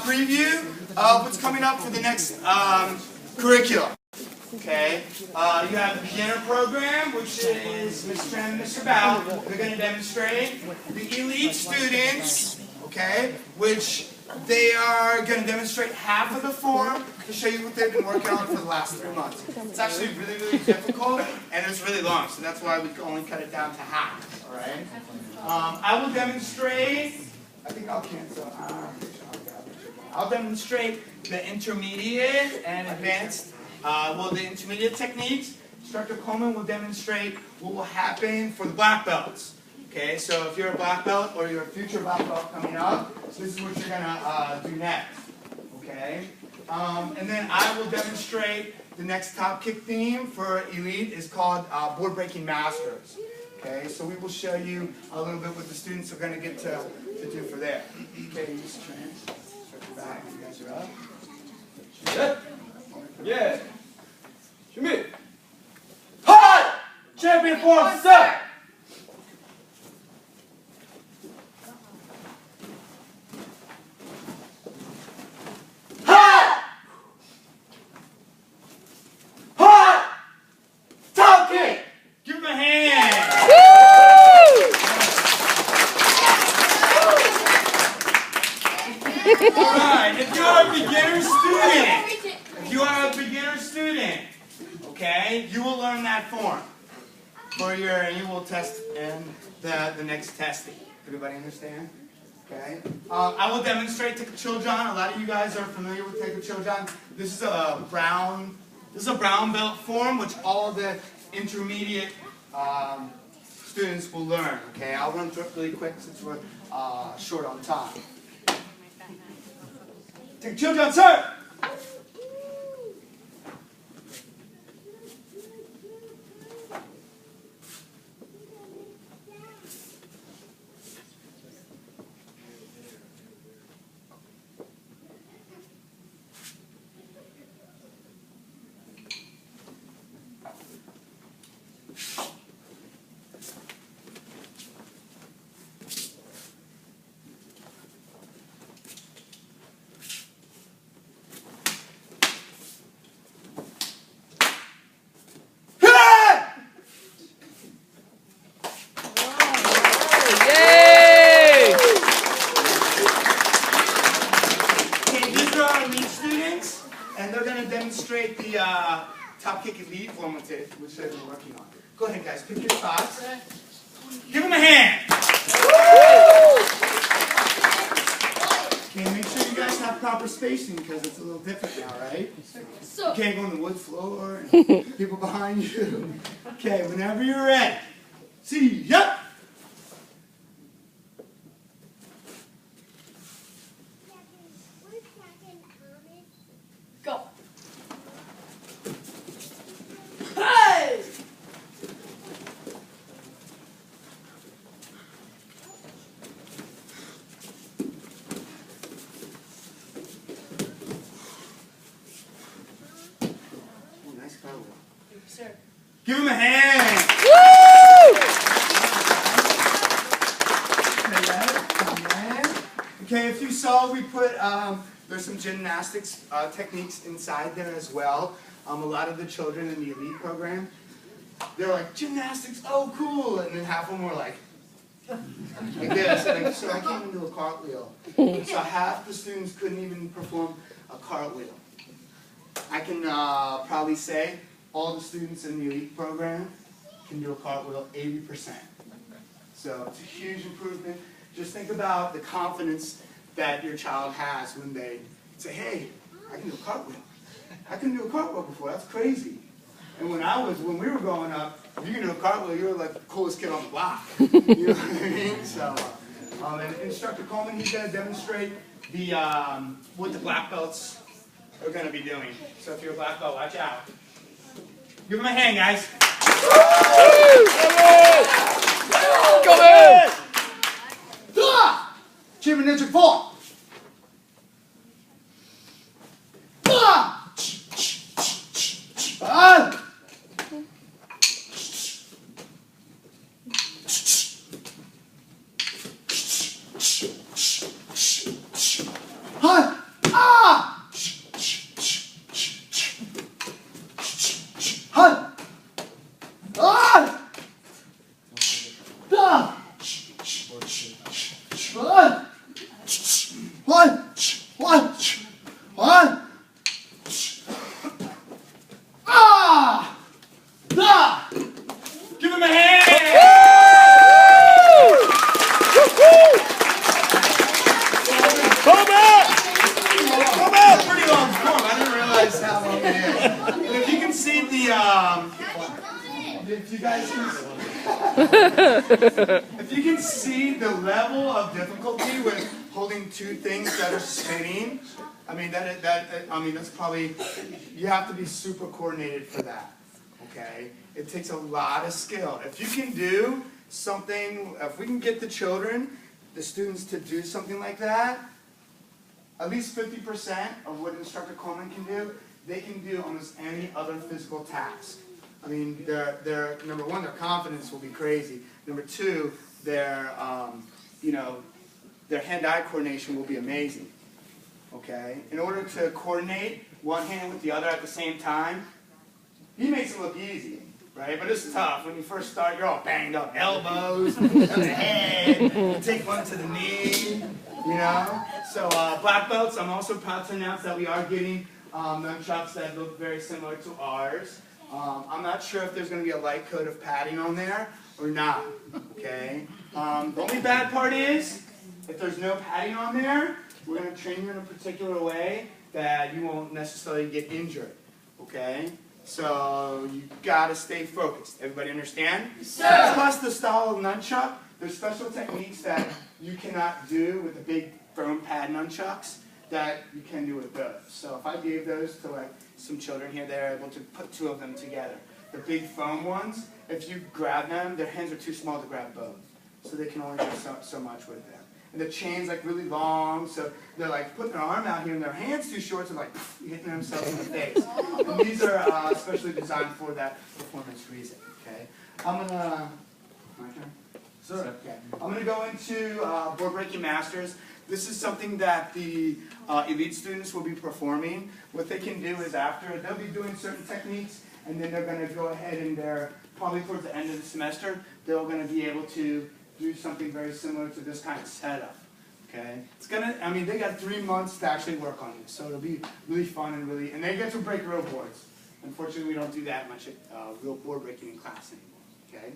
preview of what's coming up for the next curriculum. Okay, you have the beginner program, which is Mr. Tran and Mr. Bao. They're going to demonstrate the elite students, okay, which they are going to demonstrate half of the form to show you what they've been working on for the last 3 months. It's actually really, really difficult, and it's really long, so that's why we can only cut it down to half, all right? I will demonstrate, I think I'll cancel. I'll demonstrate the intermediate and advanced, the intermediate techniques. Instructor Coleman will demonstrate what will happen for the black belts. Okay, so if you're a black belt or you're a future black belt coming up, this is what you're going to do next. Okay, and then I will demonstrate the next top kick theme for Elite is called Board Breaking Masters. Okay, so we will show you a little bit what the students are going to get to do for there. Okay, Mr. Tran, stretch your back. You guys are up. Good. Yeah. Schmidt. Hot! Champion form, sir! Hot! Hot! Top kick! Give him a hand! Alright, if you are a beginner student, okay, you will learn that form you will test in the next testing. Everybody understand? Okay. I will demonstrate Tekachiljan. A lot of you guys are familiar with Tekachiljan. This is a brown belt form, which all the intermediate students will learn. Okay, I'll run through it really quick since we're short on time. Tekachiljan, sir. And they're going to demonstrate the top kick elite form, which they've been working on. Go ahead, guys. Pick your spots. Give them a hand. Okay, make sure you guys have proper spacing because it's a little different now, right? You can't go on the wood floor and people behind you. Okay, whenever you're ready. See ya. Go. Hey! Oh, nice cartwheel. Sir. Give him a hand. Okay, if you saw, we put there's some gymnastics techniques inside there as well. A lot of the children in the elite program, they're like, gymnastics, oh cool, and then half of them were like this. Like, so I can't even do a cartwheel. So half the students couldn't even perform a cartwheel. I can probably say all the students in the elite program can do a cartwheel 80%. So it's a huge improvement. Just think about the confidence that your child has when they say, hey, I can do a cartwheel. I couldn't do a cartwheel before. That's crazy. And when we were growing up, if you can do a cartwheel, you were like the coolest kid on the block. You know what I mean? So, and Instructor Coleman, he's going to demonstrate the what the black belts are going to be doing. So if you're a black belt, watch out. Give him a hand, guys. Come in! Achievement Ninja 4. Hi. One. Ah! Da! Give him a hand! Come out! Pretty long form. I didn't realize how long it is. But if you can see if you guys can, if you can see the level of difficulty with holding two things that are spinning, I mean that's probably, you have to be super coordinated for that. Okay, it takes a lot of skill. If you can do something, if we can get the students to do something like that, at least 50% of what Instructor Coleman can do, they can do almost any other physical task. I mean, their number one, their confidence will be crazy. Number two, their hand-eye coordination will be amazing. Okay? In order to coordinate one hand with the other at the same time, he makes it look easy, right? But it's tough. When you first start, you're all banged up. Elbows, and the head, you take one to the knee, you know? So black belts, I'm also proud to announce that we are getting nunchucks that look very similar to ours. I'm not sure if there's going to be a light coat of padding on there or not, okay? The only bad part is, if there's no padding on there, we're going to train you in a particular way that you won't necessarily get injured, okay? So you got to stay focused. Everybody understand? Sir. Plus the style of nunchuck, there's special techniques that you cannot do with the big foam pad nunchucks that you can do with those. So if I gave those to like some children here, they're able to put two of them together. The big foam ones, if you grab them, their hands are too small to grab both. So they can only do so much with them. And the chain's like really long, so they're like putting their arm out here and their hand's too short, so like hitting themselves in the face. And these are especially designed for that performance reason, okay? My turn? Sir. Okay. I'm going to go into board breaking masters. This is something that the elite students will be performing. What they can do is after, they'll be doing certain techniques, and then they're going to go ahead and they're probably towards the end of the semester, they're going to be able to do something very similar to this kind of setup. Okay? It's going to, I mean, they got 3 months to actually work on this, so it'll be really fun and they get to break real boards. Unfortunately, we don't do that much real board breaking in class anymore. Okay?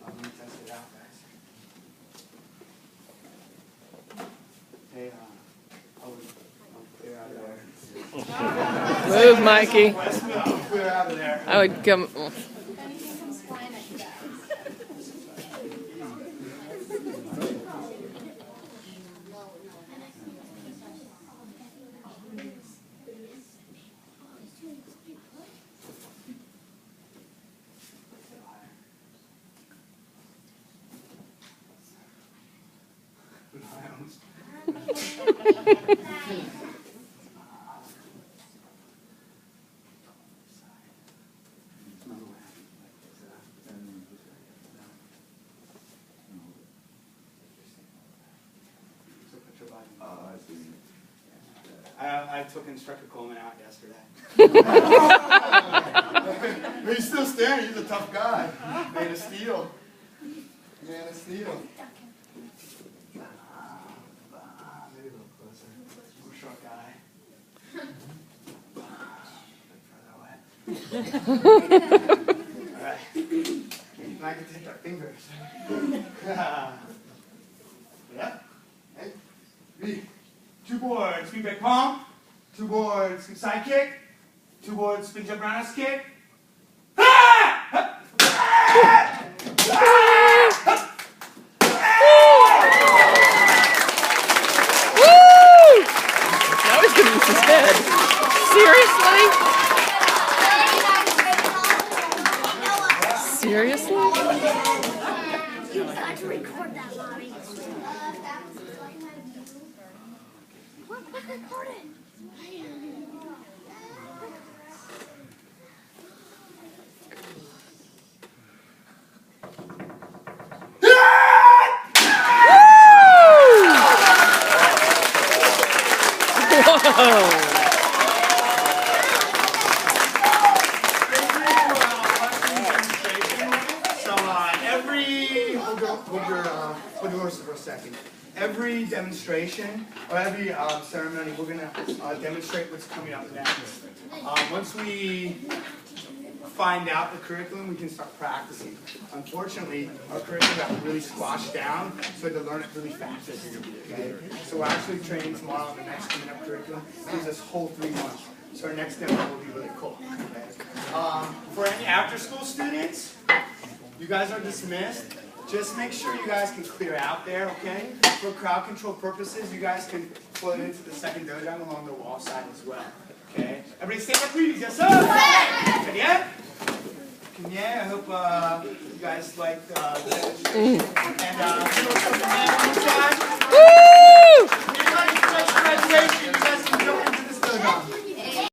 I'm going to test it out, guys. Hey, I'll clear out of there. Move, Mikey. I'll clear out of there. I would come. Anything comes flying at you guys. I took Instructor Coleman out yesterday. But he's still standing. He's a tough guy. Man of steel. Man of steel. Maybe a little closer. I'm a short guy. All right. Now I can take our fingers. Yeah. Hey. 3. 2 boards, spin back palm. 2 boards, side kick. 2 boards, spin jump roundhouse kick. Now he's going to use his head. Seriously? Seriously? You got to record that, Mommy. What? Record it. every demonstration or every ceremony, we're gonna demonstrate what's coming up next. Once we find out the curriculum, we can start practicing. Unfortunately, our curriculum got really squashed down, so we had to learn it really fast. Okay? So we're actually training tomorrow on the next coming up curriculum. It gives us whole 3 months. So our next demo will be really cool. Okay? For any after-school students, you guys are dismissed. Just make sure you guys can clear out there, okay? For crowd control purposes, you guys can float into the second dojo along the wall side as well. Okay? Everybody stand up, please. Yes, sir. And yeah? Yeah, I hope you guys liked the demonstration. And one more time. Woo!